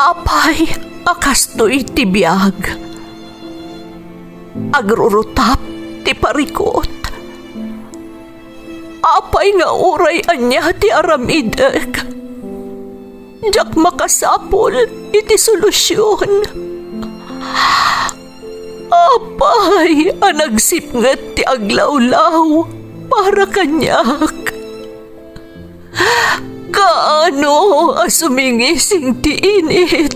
Apay, akastoy ti biyag. Agrurutap ti parikot. Apay nga uray anya ti aramidek. Jak makasapol iti solusyon. Apay, anagsipnget ti aglawlaw para kanyak. Kaano asumingising ti init?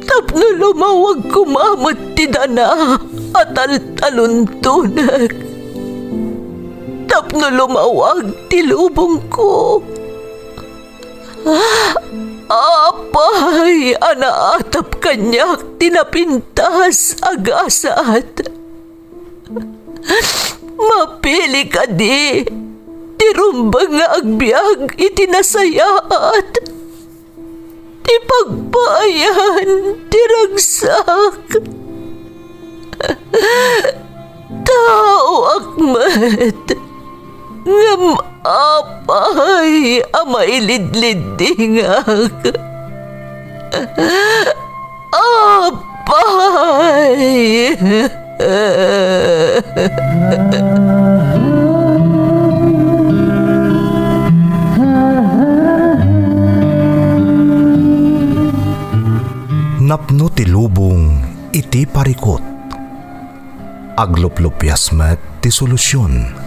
Tapno lumawag kumamot ti dana at taluntunag. Tapno lumawag ti lubong ko. Apay, anaatap kanyak tinapintas agasat. Mapili ka di, tirumbang nga agbyag itinasayaat. Ti pagbayan, tiragsak. Tao akmat, ngam apay, amailidlidingak. Apay. Napno ti lubong iti parikot. Agluplupyas met ti solusyon.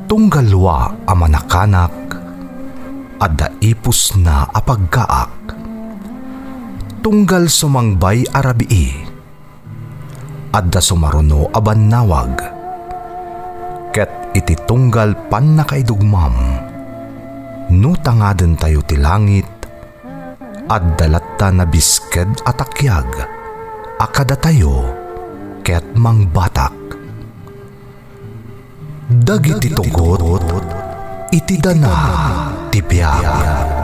Tunggalwa a manakanak, adda ipus na apagkaak. Tunggal sumangbay arabii, adda sumaruno a bannawag. Ket iti tunggal pan nakaidugmam, no tangaden tayo ti langit, adda latta na bisked atakyag, akada tayo ket mangbatak. Dagiti tugot, iti dana ti biyag.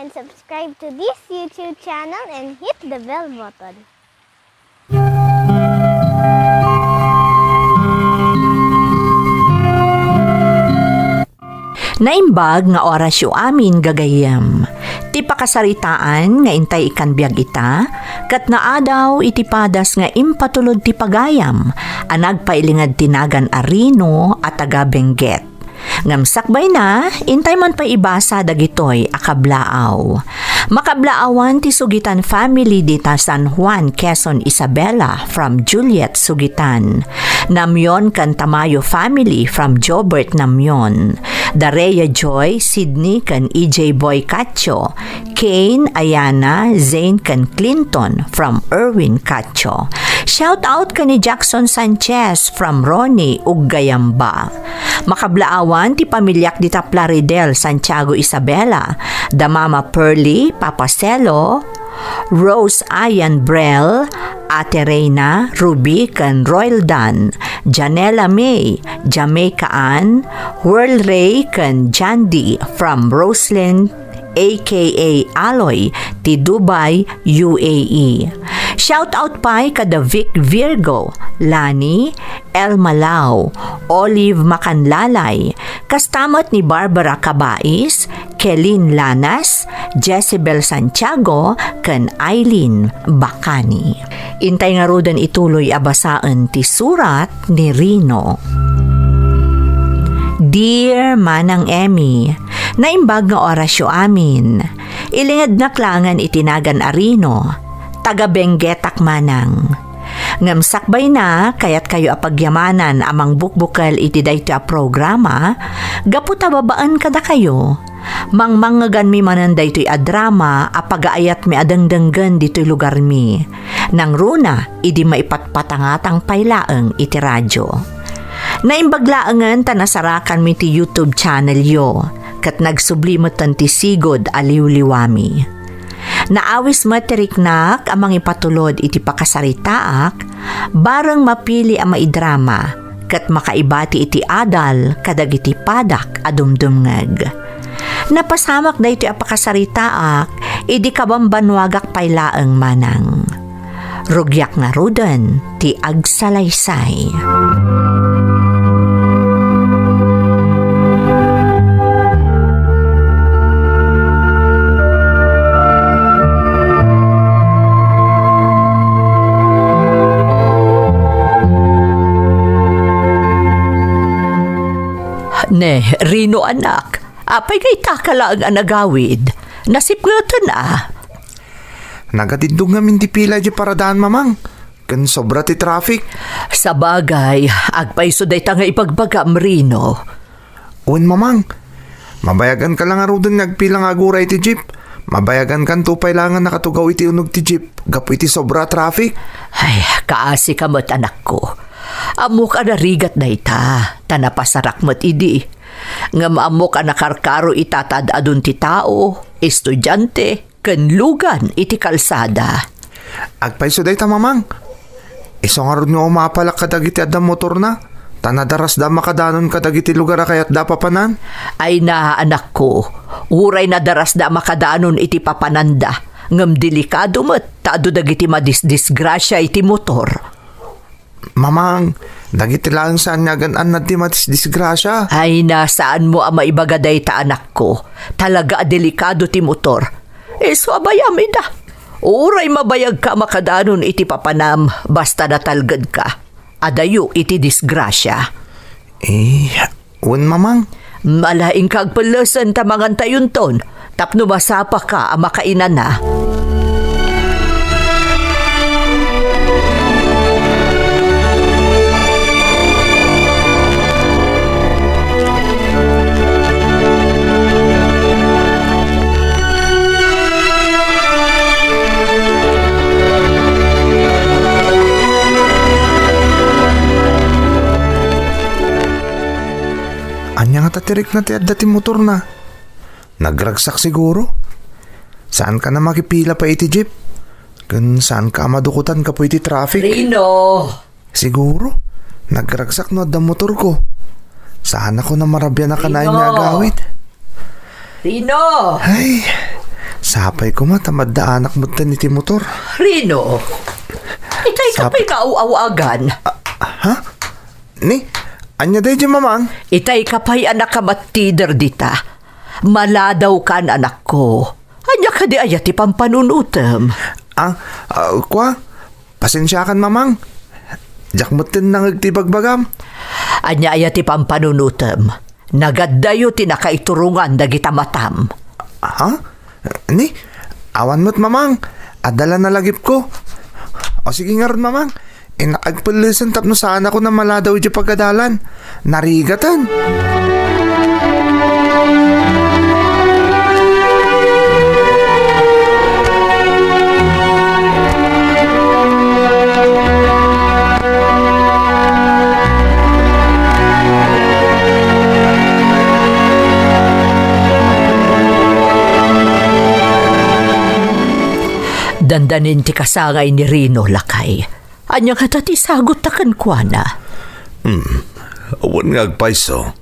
Subscribe to this YouTube channel and hit the bell button. Naimbag nga orasyo amin gagayam. Ti pakasaritaan nga intay ikan biyag ita, kat naadaw iti padas nga impatulod ti pagayam, anag pailingad tinagan arino at taga Benguet. Ngamsakbay na, intay man pa ibasa dagitoy akablaaw. Makablaawan ti Sugitan family dita San Juan, Quezon, Isabela from Juliet Sugitan. Namyon kan Tamayo family from Jobert Namyon. Dareya Joy, Sydney kan EJ Boy Cacho. Kane, Ayana, Zane kan Clinton from Erwin Cacho. Shout out ka ni Jackson Sanchez from Ronnie Ugayamba. Makablaawan ti pamilyak dita Plaridel, Santiago, Isabela. Da Mama Pearly, Papa Celo, Rose Ayan Brel, Ate Reyna, Ruby kan Royal Dan, Janela May, Jamaica Ann, Whirl Ray kan Jandy from Roslyn aka Aloy, ti Dubai, UAE. Shout out pa kada Vic Virgo, Lani, El Malao, Olive Macanlalay, kastamat ni Barbara Cabais, Kelin Lanas, Jezebel Santiago, kan Eileen Bacani. Intay nga rodan ituloy abasaan ti surat ni Rino. Dear Manang Emmy, naimbag nga orasyo amin. Ilingad na klangan itinagan arino, taga Benguetak manang. Ngamsakbay na, kayat kayo apagyamanan amang bukbukal iti dayto a programa, gaputa babaan kada kayo. Mangmangagan mi manan daytoy a drama, apagaayat mi adangdanggan dito'y lugar mi. Nang runa, idi maipatpatangatang paylaeng iti radyo. Naimbaglaangan tanasarakan mi ti YouTube channel yo. kat nagsublimutan ti sigod aliw-liwami. Naawis matiriknak amang ipatulod iti pakasaritaak, barang mapili ang maidrama, kat makaibati iti adal kadag iti padak adumdumngag. Napasamak da iti apakasaritaak, idi kabambanwagak paylaeng manang. Rugyak nga rudan ti agsalaysay. Ne, Rino anak, apay kay takala ang anagawid. Nasipgatan Nagatindog nga minti pila di paradaan mamang. Kan sobra ti traffic. Sa bagay, agpaiso day ta nga ipagbagam, Rino. Uwan mamang, mabayagan ka lang arudan nagpila nga aguray ti jeep. Mabayagan kan tupay langan nakatugaw iti unog ti jeep. Gapu iti sobra traffic. Ay, kaasi ka mo't anak ko. Amok ka narigat na ita, tanapasarak mo't idi. Nga maamok ka nakarkaro itatad adun ti tao, estudyante, kanlugan iti kalsada. Agpaiso day ta mamang. Iso nga rin nga umapalak kadag iti adang motor na. Tanadaras da makadanon kadag iti lugar kayat da papanan. Ay na anak ko, uray na daras da makadanon iti papananda. Ngam delikado mo't taado dagiti madisdisgrasya iti motor. Mamang, dagiti lang saan nga ganan na di matis disgrasya. Ay na saan mo ang maibagaday ta anak ko. Talaga delikado ti motor. So abayam ida. Uray mabayag ka makadanon iti papanam basta natalgad ka. Adayo iti disgrasya. Un mamang. Malaing kagpalasan tamangan tayon ton. Tapno masapa ka ang makainan na. Anya nga tatirik na ti adda ti motor na. Nagragsak siguro. Saan ka na makipila pa iti jeep? Kun saan ka madukutan ka po iti traffic? Rino! Siguro. Nagragsak no adda motor ko. Saan ako na marabya na kanayin niya agawid? Rino! Ay, sapay ko matamad da anak mo iti motor. Rino! Itay ka pa'y kauawagan. Ha? Ni? Anya day di mamang? Itay ka pa'y anak ka matider dita. Maladaw ka anak ko. Anya ka di ayati pampanunutem. Kwa? Pasensyakan mamang. Diyak mo tin nang agtibagbagam. Anya ayati pampanunutem. Nagaddayo ti nakaiturungan dagita matam. Ha? Ni? Awan mo't mamang. Adala na lagip ko. O sige nga ron mamang. Agpalisan tapno saan ako na maladaw di pagkadalan. Narigatan. Dandanin ti kasangay ni Rino lakay. Anya ka tati sagot takan kwa na. Awan nga agpaiso.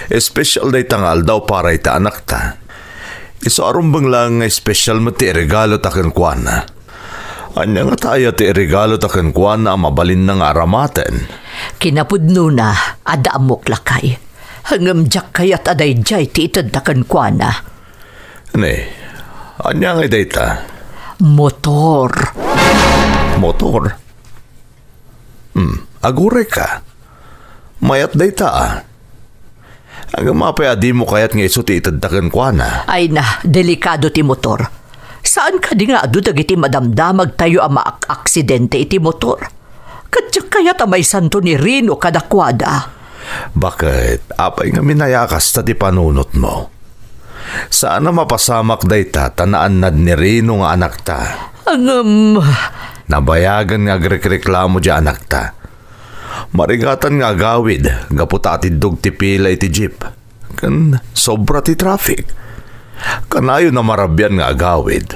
Espesyal day tangal daw para ita anak ta. Iso arumbang lang nga espesyal mo ti regalo takan kwa na. Anya nga tayo ti regalo takan kwa na mabalin na nga aramaten. Kinapudno na ada amok lakay. Hangam jak kayat aday jay ti itad takan kwa na. Ne, anya nga day ta? Motor. Motor? Agure ka. Mayat day ta. Ang mapay adi mo kayat nga iso ti itadtakan kwa na. Ay na, delikado ti motor. Saan ka di nga adu dagiti madamdamag tayo ang maak-aksidente iti motor? Katsak kayat amay santo ni Rino kadakwada. Bakit? Apay nga minayakas ta ti panunot mo. Saan na mapasamak day ta tanaan nad ni Rino nga anak ta? Nabayagan nga agrekreklamo di anak ta. Marigatan nga gawid, gaputatid dog ti pila iti jeep. Kan sobra ti traffic. Kanayo na marabyan nga agawid.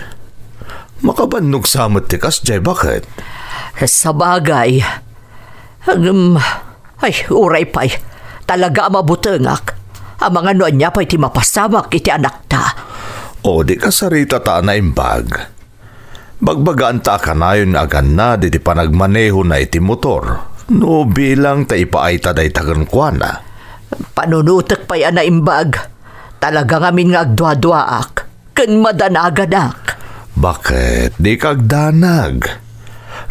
Makabannog samot ti kasjay, bakit? Sa bagay. Ay, uray pa'y. Talaga mabutengak. Ang mga noon niya pa'y ti mapasamak iti anak ta. O di ka sarita ta na imbag. Bagbagaan ta kanayon agan na di panagmaneho na iti motor. No bilang ta ipaay ta day tagan kuana. Panunutak pa'y na imbag. Talaga ngamin nga agdwa-dwaak. Kan madanagadak. Bakit di kagdanag?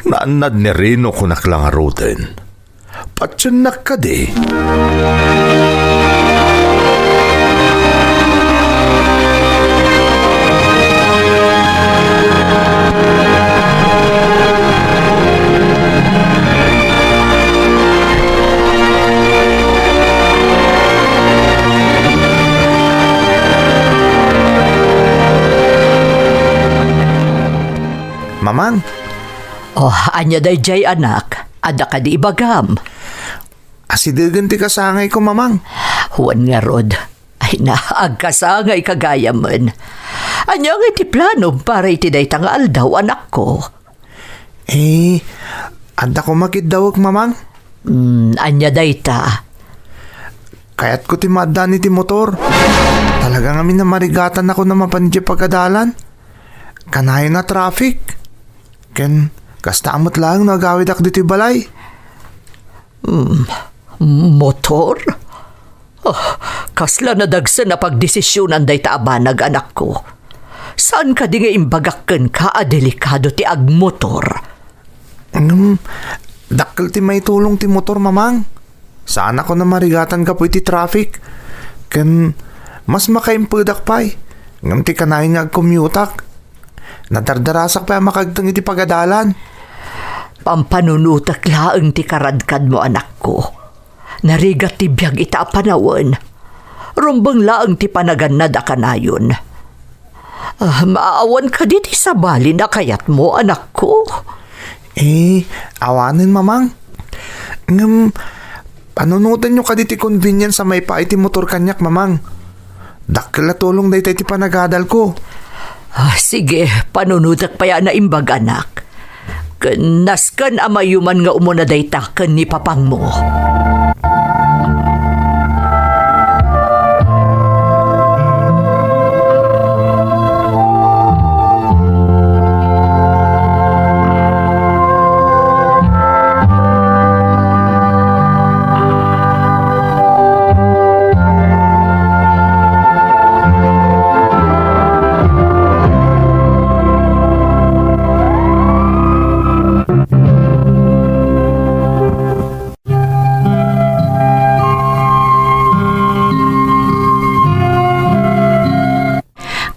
Naanad ni Rino kunak lang arutin. Patsanak ka di. Mamang, Oh, anya day jay anak. Ada ka di ibagam. asidagan ti kasangay ko, mamang. Huwan nga rod. Ay na, agkasangay kagayaman. Anya nga iti plano para iti day tangal daw anak ko. Anda ko makidawag, mamang. Anya day ta. Kaya't ko ti maddan iti motor. Talaga ngamin na marigatan ako na mapanidya pagkadalan. Kanayo na traffic. Ken, kastamot lang nagawid ak dito balay. Motor? Oh, kasla na dagsa na pagdesisyonan day taabanag anak ko. Saan ka di nga imbagakken ka a delikado ti agmotor? Dakkel ti may tulong ti motor, mamang. Saan ako na marigatan ka po iti traffic. Ken, mas makaimpudak pa'y. Ngam ti kanayo nga agkommutak. Nadardarasak pa makagtang iti pagadalan. Pampanunutak laeng ti karadkad mo anak ko. Narigat ti biyag ita panawan. Rumbang laeng ti panaganad a kanayon. Maawan ka di ti sabali na kayat mo anak ko. Awanin, mamang. Ngam, panunutan nyo ka di ti convenience sa may pa iti motor kanyak, mamang. Dakkel na tulong day ti panagadal ko. Sige, panunutak pa yan na imbag anak. Naskan amayuman nga umuna day taken ni papang mo.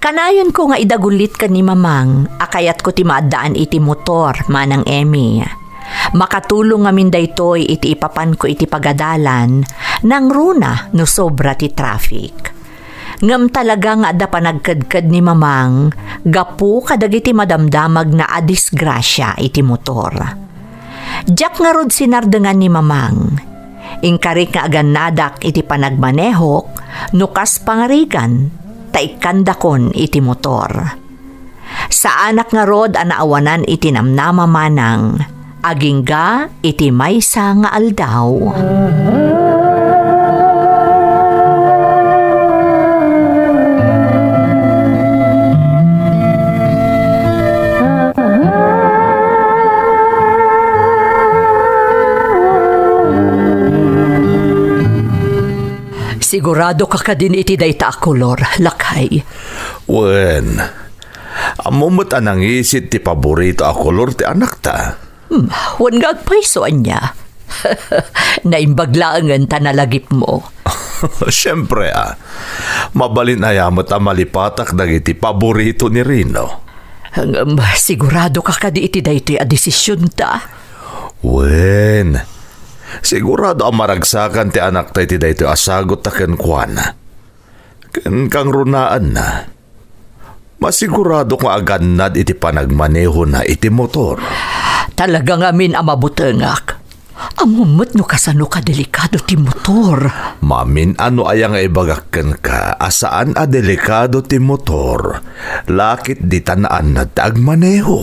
Kanayon ko nga idagulit ka ni mamang, akayat ko ti maadaan iti motor, manang Emmy. Makatulong ngamin daytoy iti ipapan ko iti pagadalan, nang runa no sobra ti traffic. Ngam talaga nga ada panagkadkad ni mamang, gapu kadagiti madamdamag na adisgrasya iti motor. Diyak nga rod sinardengan ni mamang, ingkarik nga aganadak iti panagmanehok, nukas pangarigan, taikandakon iti motor. Sa anak nga rod anaawanan iti namnama manang, agingga iti maysa nga aldaw. Sigurado ka ka din iti dayta a kolor, lakay. Wen, amumot anang isit ti paborito a kolor ti anak ta. Wan nga agpaisoan niya. Naimbaglaangan ta nalagip mo. Siyempre mabalin ayamot a malipatak dagiti paborito ni Rino. Sigurado ka ka di iti dayta a desisyon ta. Wen, sigurado ang maragsakan ti anak tayo ti dayto asagot ta ken kuana. Ken kang runaan na. Masigurado kung agannad iti panagmaneho na iti motor. Talaga ngamin ang mabutengak. Amumot no kasano ka delikado ti motor. Mamin ano ayang ibagakken ka asaan a delikado ti motor. Lakit di tanaan na tagmaneho.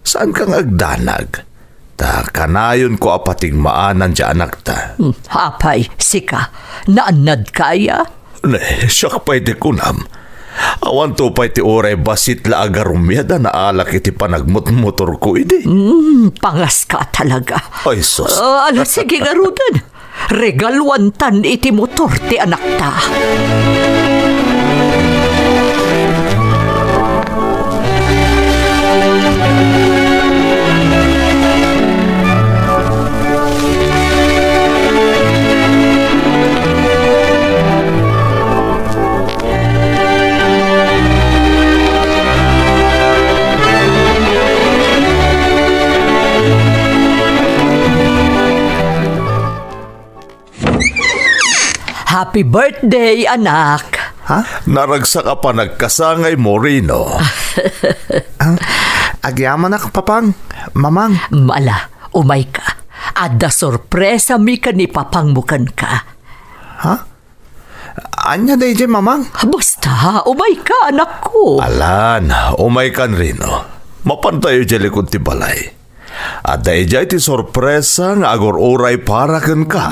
Saan kang agdanag? Ta kanayon ko apating maanan ti anak ta. Hapay, sika, naanad kaya? Ne, siyak pa'y ti kunam. Awan to pa'y ti oray basit la agarumyada na alak iti panagmut-motor ko idi. Pangas ka talaga. Ay sus. Ala, sige nga rudan. Regalwantan iti motor ti anak ta. Happy birthday, anak! Ha? Naragsa ka pa nagkasangay mo, Rino. Agyaman na papang. Mamang. Mala, umay ka. Adda sorpresa mi ka ni papangmukan ka. Ha? Anya day dyan, mamang? Basta, umay ka, anak ko. Alan, umay kan Rino. Mapantayo dyan likod ti balay. At dahil dyan ti sorpresa nga agor oray para kan ka.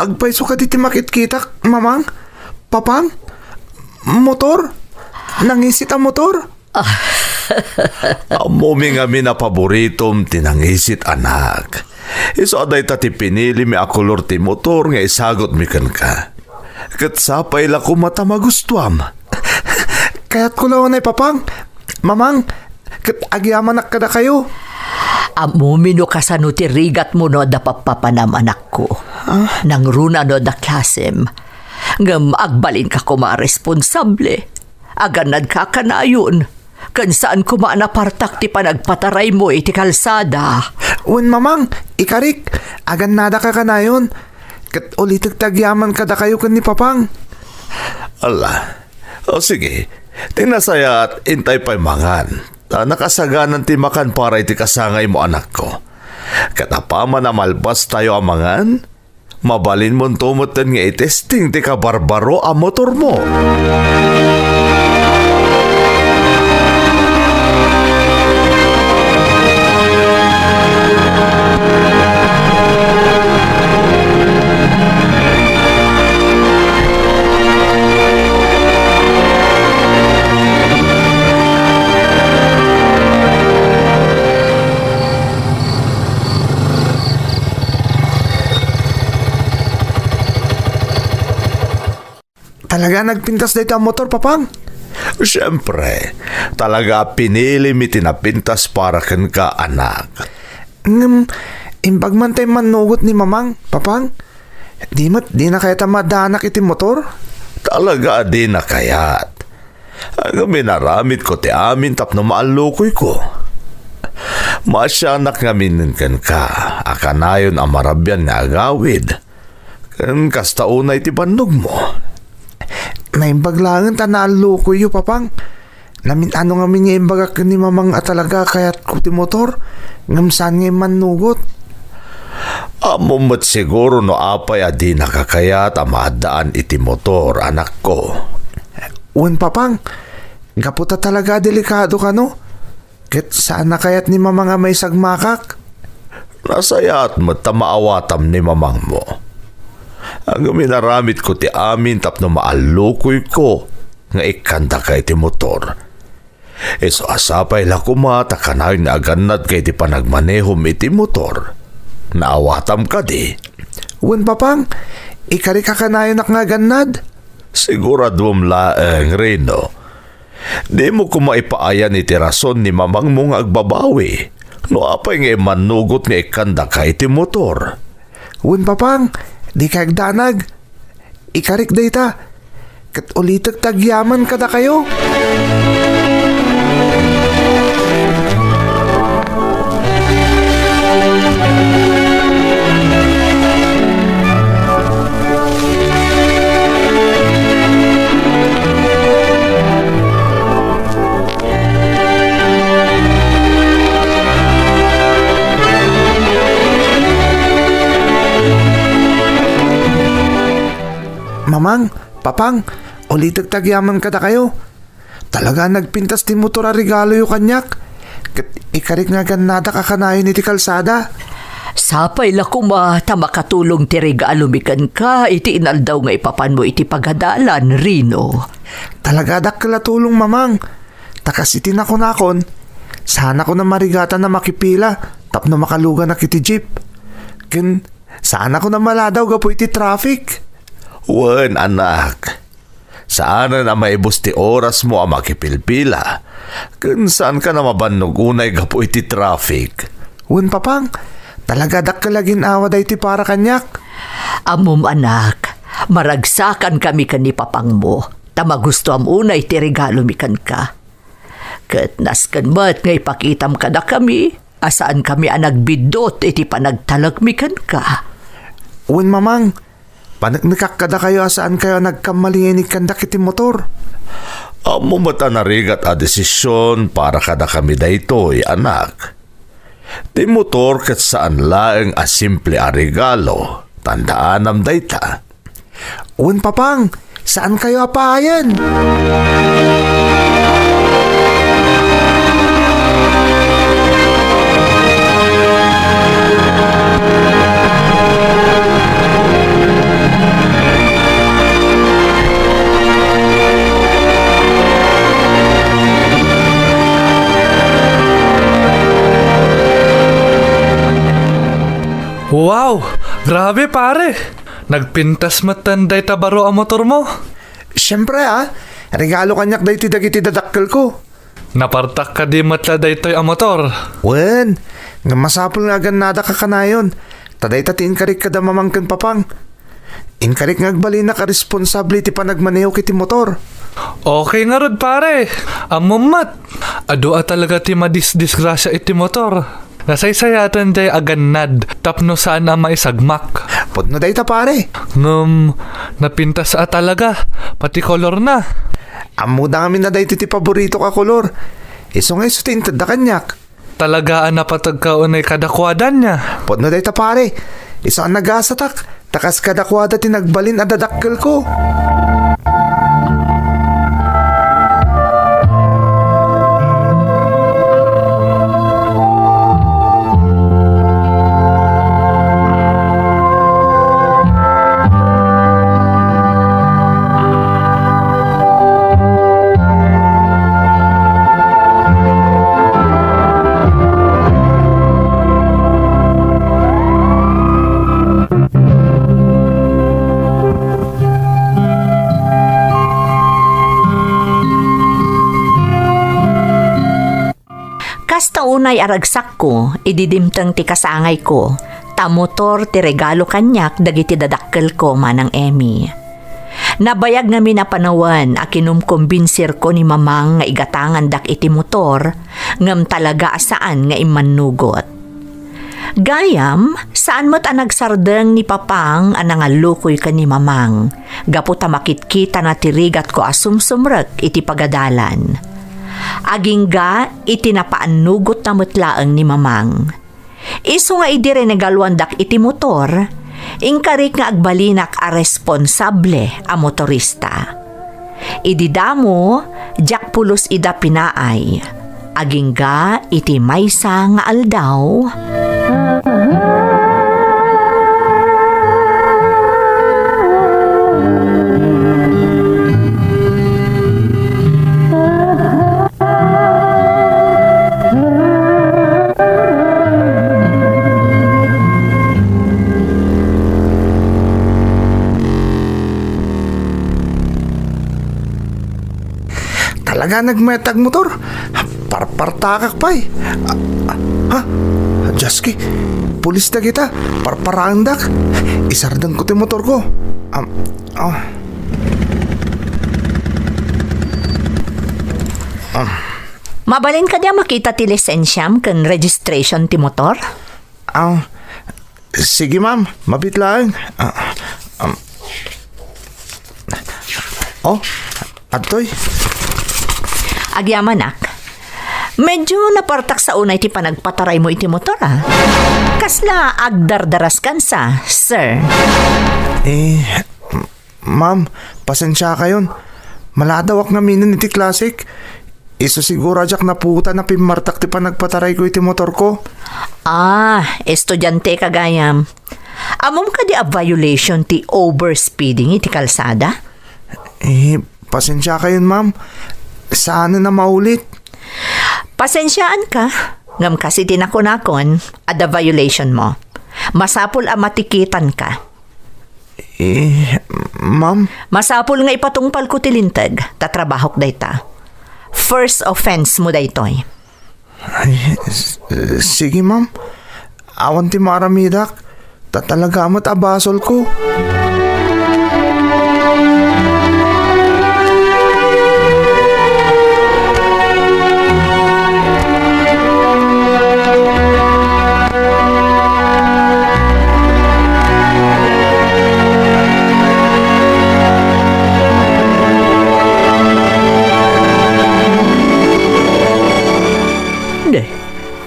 Agpaiso ka diti makit-kitak, mamang? Papang? Motor? Nangisit ang motor? Amumi nga mi na paboritom tinangisit anak. Iso aday ta ti pinili mi akulor ti motor nga isagot mi kan ka. Kat sapay la ko mata magustuam. Kaya't ko lawan ay papang. Mamang, kat agyaman na kada kayo. Amumino ka sa nutirigat mo no da papapanam anak ko. Nang runa no da klasem. Ngam agbalin ka kuma responsable. Aganad ka kanayon. Kan saan kuma napartak ti panagpataray mo iti kalsada. Un mamang, ikarik. Agan nada ka kanayon. Kat ulit tagyaman kada kayo kan ni papang. Ala, o sige, tinasaya at intay pa'y mangan. Nakasaganan ti makan para iti kasangay mo anak ko. Katapama na malbas tayo amangan, mabalin mo tumutin nga itesting ti kabarbaro ang motor mo. Talaga nagpintas dito ang motor, papang? Siyempre, talaga pinili mi tinapintas para kan ka anak. Imbag man tayo manugot ni mamang, papang? Di na kaya tamadanak iti motor? Talaga di na kayat. Ang minaramit ko ti amin tapno maalukoy ko. Masyanak nga mininkan ka, akanayon ang marabyan nga agawid. Kan kastaunay ti bandog mo. Naimbag langan ta naalukoy yu, papang. Namin ano nga min imbagak ni mamang atalaga kaya't ko ti motor. Ngamsan nga manugot. Amumot siguro no apay adi nakakayat amadaan iti motor, anak ko. Un, papang. Gaputa talaga delikado ka, no? Ket saan na kayat ni mamang nga may sagmakak? Nasayat mo tamaawatam ni mamang mo. Ang minaramit ko ti amin tapno maalukoy ko nga ikanda kay ti motor. So asapay la kumata kanay na aganad kay ti panagmanehom iti motor. Naawatam ka di. Un, papang. Ikari ka kanayon nga ganad. Siguradom laeng, Rino. Di mo kumaipaayan iti rason ni mamang mo nga agbabawi. No apay nga manugot nga ikanda kay ti motor. Un, papang. Di kagdanag. Ikarik data. Kat ulitag tagyaman kada kayo. Mamang, papang, ulitig tagyaman kada kayo. Talaga nagpintas ti motor a regalo yung kanyak. Ikarik nga ganada kakanayon iti kalsada. Sapay la kuma, ta makatulong ti regalo mikan ka, iti inaldaw nga ipapan mo iti pagadalan, Rino. Talaga dakla tulong mamang. Takas iti nakon. Sana ko na marigata na makipila tapno makaluga na kiti jeep. Sana ko na maladaw gapo iti traffic. Wen, anak. Sana na maibos ti oras mo ang makipilpila. Kun saan ka na mabannog unay gapo iti traffic. Wen papang, talaga dakkalagin awa da iti para kanyak. Amom anak, maragsakan kami kan ni papang mo. Tama gusto am unay ti regalo mikan ka. Ket nasken met nga ipakitam kada kami, asaan kami ang nagbidot iti panagtalag mikan ka. Wen mamang, panagnikak kada kayo asaan kayo nagkamaliinig kandak iti motor. Amo mata narigat a desisyon para kada kami daytoy, anak. Ti motor ket saan laeng a simple a regalo. Tandaanam dayta. Wen papang, saan kayo apayan? Wow! Grabe pare! Nagpintas matanday tabaro ang motor mo. Siyempre regalo kanyak da iti dagiti dadakkel ko. Napartak ka di matladay to'y ang motor. Wen, nga masapul nga ganada kakanayon. Taday tatiin karik kada mamangkin papang. Inkarik nga agbali na ka-responsable iti panagmaneho kiti motor. Okay nga rod pare. Amumat. Ado talaga ti madisgrasya iti motor. Nasaysayatan day aganad tapno saan na maisagmak. Pudno day ta pare. Napintas talaga. Pati kolor na. Amo da kami na day ti paborito ka kolor. Iso nga isutin tada kanyak. Talagaan na patagkaunay kadakwadan niya. Pudno day ta pare. Iso ang nagasatak. Takas kadakwada tinagbalin adadakkel ko. Kasta unay aragsak ko, ididimtang ti kasangay ko. Ta motor ti regalo kanyak dagiti dadakkel ko manang Emmy. Nabayag nga minapanawan a kinumkumbinsir ko ni mamang nga igatangan dak iti motor ngem talaga saan nga imanugot. Gayam, saan mo't nagsardeng ni papang anangalukoy ka ni mamang. Gaputa makitkita na tirigat ko asumsumrek iti pagadalan. Agingga itinapaanugot na mutlaang ni mamang. Iso nga idire nagaluandak iti motor, ingkarik nga agbalinak a responsable a motorista. Ididamo, jak pulos ida pinaay. Agingga iti maysa nga aldaw. Talaga nagmetag motor. Parpartakak pa eh. Jaski, pulis na kita. Parparandak. Isardang ko ti motor ko. Mabalin ka diya makita ti lisensyam ken registration ti motor? Sige ma'am, mabit lang. Atoy. Agyamanak, medyo napartak sa unay ti panagpataray mo iti motor Kasla agdardaras kan sa, sir. Ma'am, pasensya kayon. Maladawak nga minin iti classic. Iso siguro ajak na puta na pimartak ti pa nagpataray ko iti motor ko. Estudyante ka gayam. Amom ka di a violation ti overspeeding iti kalsada? Pasensya kayon ma'am. Saan na maulit? Pasensyaan ka. Ngam kasi tinakon-akon ada violation mo. Masapul a matikitan ka. Ma'am? Masapul nga ipatungpal ko tilintag. Tatrabahok dayta. First offense mo daytoy. Sige ma'am. Awan ti maramidak. Tatalaga amat abasol ko.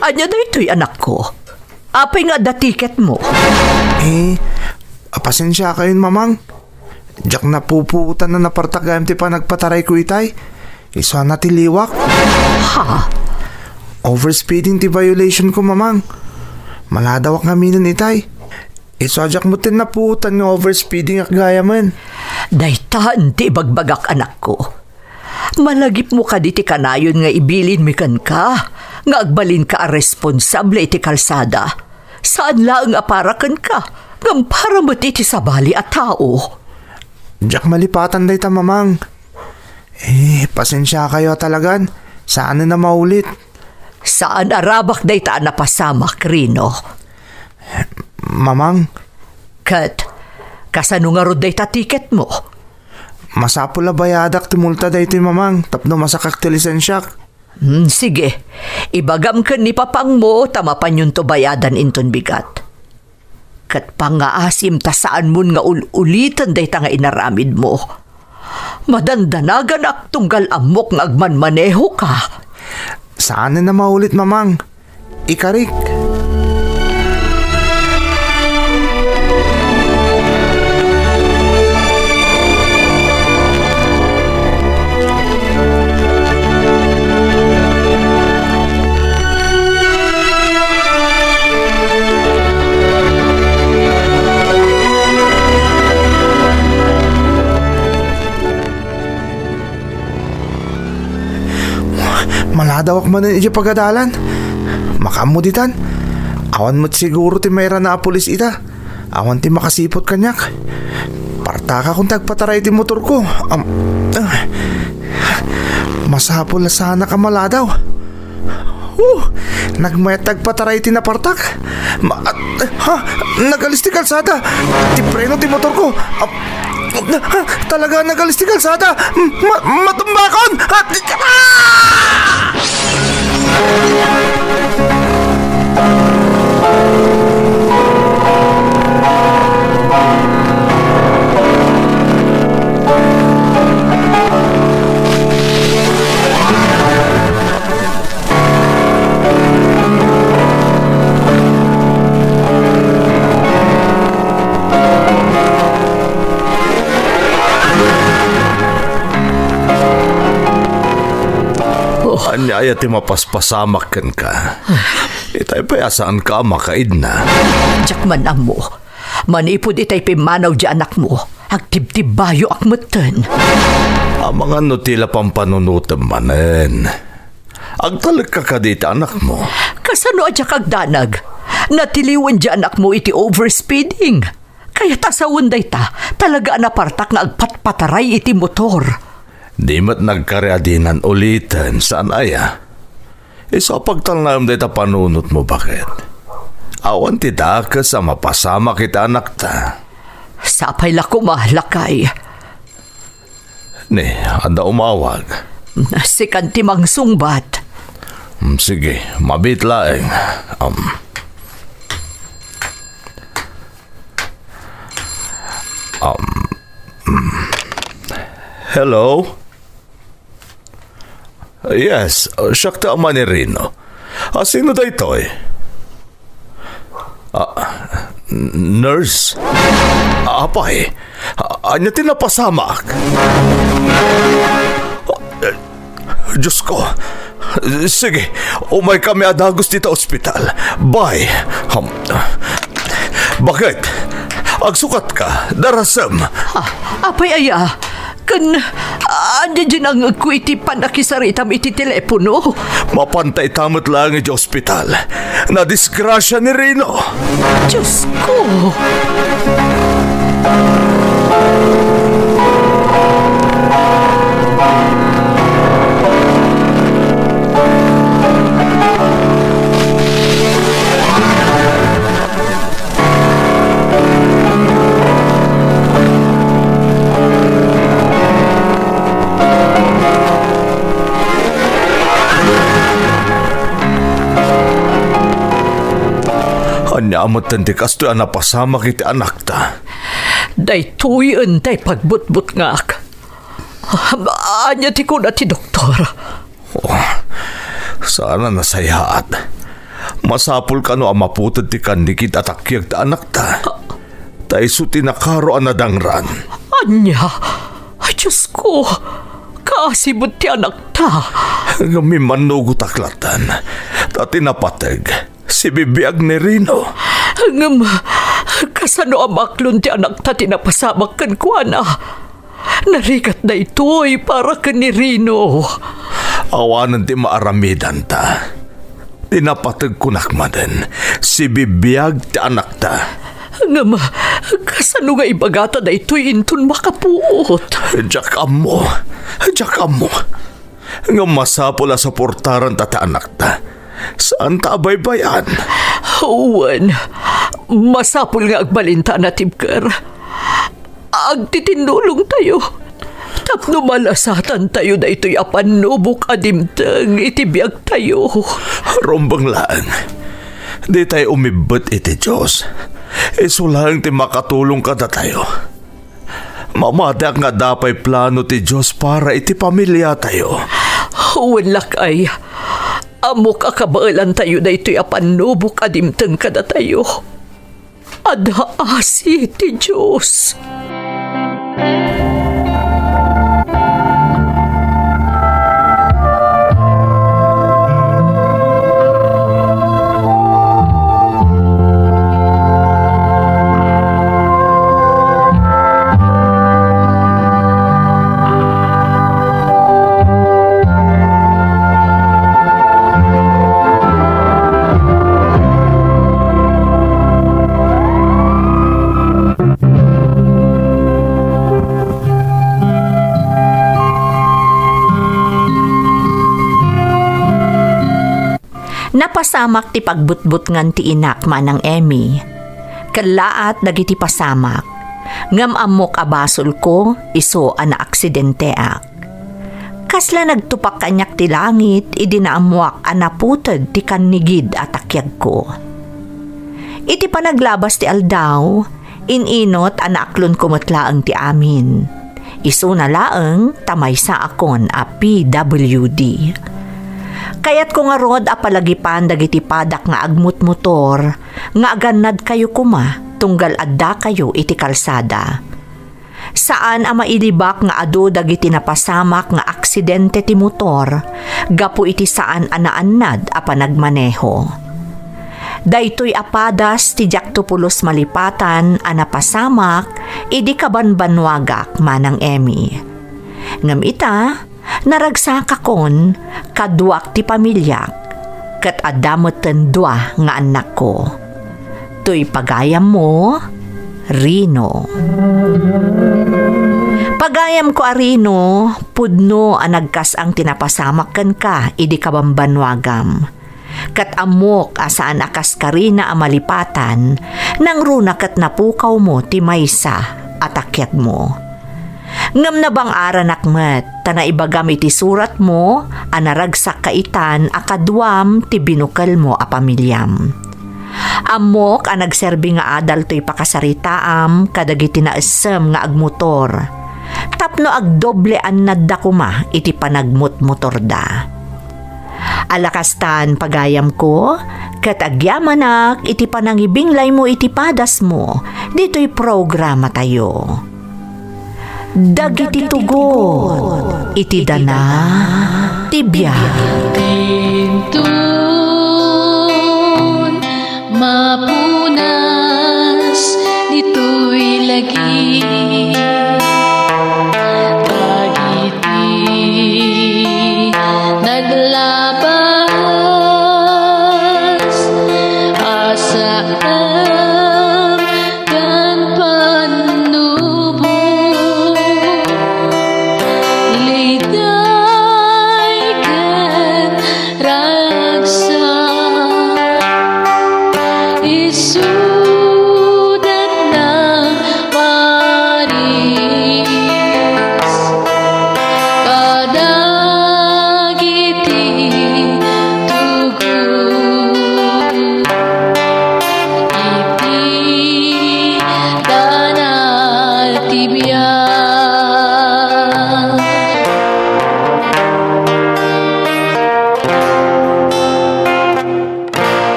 Anya na ito'y anak ko. Apay nga da ticket mo. Pasensya kayon mamang. Diyak na puputan na napartagayam ti pa nagpataray ko itay. Isa na ti liwak. Ha? Overspeeding ti violation ko mamang. Maladawak nga minan itay. Isa diyak mo tin naputan nga overspeeding ak gaya man. Daytaan ti bagbagak anak ko. Malagip mo ka di ti kanayon nga ibilin mi kan ka. Nga agbalin ka a responsable iti kalsada. Saan lang aparakan ka? Ngam para mo ti sabali at tao. Diyak malipatan day ta mamang. Pasensya kayo talagan. Saan na maulit? Saan arabak day ta napasamak, Rino? Mamang, Kat, kasano nga rod day ta ticket mo? masapula bayadak ti multa day ti mamang. Tapno masakak ti lisensyak. Sige, ibagam ka ni papang mo, tamapan yun to bayadan inton bigat. Kat pangaasim ta saan mun nga ulitan day ta nga inaramid mo. Madandanagan ak tunggal amok nga agmanmaneho ka. Saan na maulit mamang? Ikarik. Maladawak man iti pagadalan. Makamuditan. Awan mo't siguro ti mayra na pulis ita. Awan ti makasipot kanyak. Partaka kung tagpataray ti motor ko. Masapol na sana ka maladaw. Nagmayat tagpataray ti napartak. Nagalis ti kalsada. Ti preno ti motor ko. Talaga nagalis ti kalsada. Matumbakon. Anya ti mapaspasamak kan ka. Itay payasaan ka makaid na. Diyak man amo. Manipod itay pimanaw di anak mo. Agtib-tib bayo akmutan. Ang mga nutila pampanunutan manen. Agtalag ka ka dito anak mo. Kasano adya kagdanag? Natiliwan di anak mo iti overspeeding. Kaya tasawon day ta, talaga napartak nga agpatpataray iti motor. Di mat nagkareadinan ulitan saan aya. Isa pagtalnam dito panunot mo bakit? Awan ti daka sa mapasama kita anak ta. Sapay lako mahlakay. Ni, anda umawag. Si kantimang sungbat. Sige, mabit laeng. Hello? Yes, siyak ta man ni Rino. Sino da ito eh? Nurse? Apay? Anya tinapasamak. Diyos ko. Sige, umay kami adagos dito ospital. Bye. Bakit? Agsukat ka, darasam. Apay aya, anya dyan ang agkwiti panakisaritam iti telepono. Mapantay tamot lang iti ospital. Nadisgrasya ni Rino. Diyos ko. Anya amat tanti kasto ang napasama kiti anak ta. Daytoy entay pagbutbut ngak. Anya ti ko na ti doktor. Sana nasayaat. Masapul ka no ang maputad ti kandikit at akyag ta anak ta. Taiso tinakaro ang nadangran. Anya, ay Diyos ko, kaasibot ti anak ta. Ngamimanugo taklatan. Tati napatag. Si bibiyag ni Rino. Ngam, kasano amaklon ti anak ta tinapasamak kan kuana. Narikat na ito'y para ka ni Rino. Awanan ti maaramidan ta. Tinapatag kunakmadan. Si bibiyag ti anak ta. Ngam, kasano nga ibagata na ito'y intun makapuot. Jakam mo. Ngam masapula sa portaran ta ti anak ta. Saan ta baybayan? Uwan, masapul nga agbalinta na tibker. Agtitinulong tayo. Tapno malasatan tayo na ito'y apanubok adimtang itibiyag tayo. Rombang lang. Di tayo umibot iti Diyos. Iso lang ti makatulong ka na tayo. Mamadak nga dapay plano ti Diyos para iti pamilya tayo. Uwan lakay. Amok akabaalan tayo na ito'y apanubok adimtang kada tayo. Adaasi ti Diyos. Napasamak ti pagbutbut ngan ti inak manang Emmy. Kalaat dagiti pasamak. Ngam amok abasol ko, iso ana aksidenteak. Kasla nagtupak kanyak ti langit, idinaamuak anaputad ti kannigid at akyag ko. Iti panaglabas ti aldaw, ininot anaaklon kumatlaang ti amin. Iso na laeng tamaysa akon a PWD. Kayat ko nga rod apalagipan dagiti padak nga agmut motor, nga aganad kayo kuma, tunggal adda kayo iti kalsada. Saan ang mailibak nga ado dagiti napasamak nga aksidente ti motor, gapu iti saan anaannad a panagmaneho. Daytoy apadas ti Jaktopulos malipatan a napasamak, idi kabanbanwagak manang Emmy. Ngam ita, naragsaka kon kaduak ti pamilyak ket adametten dua nga anak ko. Tuy pagayam mo, Rino. Pagayam ko a Rino, pudno a nagkas ang tinapasamak ken ka idi kabambanwagam. Ket amok asaan akas karina a malipatan nang runa ket napukaw mo ti maysa at akyat mo. Ngam na bang aranak met, tana ibagam iti surat mo, anaragsak kaitan, akadwam ti binukal mo a pamilyam. Amok ang nagserbi nga adal to'y pakasaritaam, kadagiti na isem nga agmotor. Tapno agdoble an nadda kuma, iti panagmut-motor da. Alakastan pagayam ko, kat agyamanak, iti panangibinglay mo iti padas mo, dito'y programa tayo. dagiti tugot, iti dana, tibiyag. Tintun mapunas dito'y lagi dagiti naglabas asaan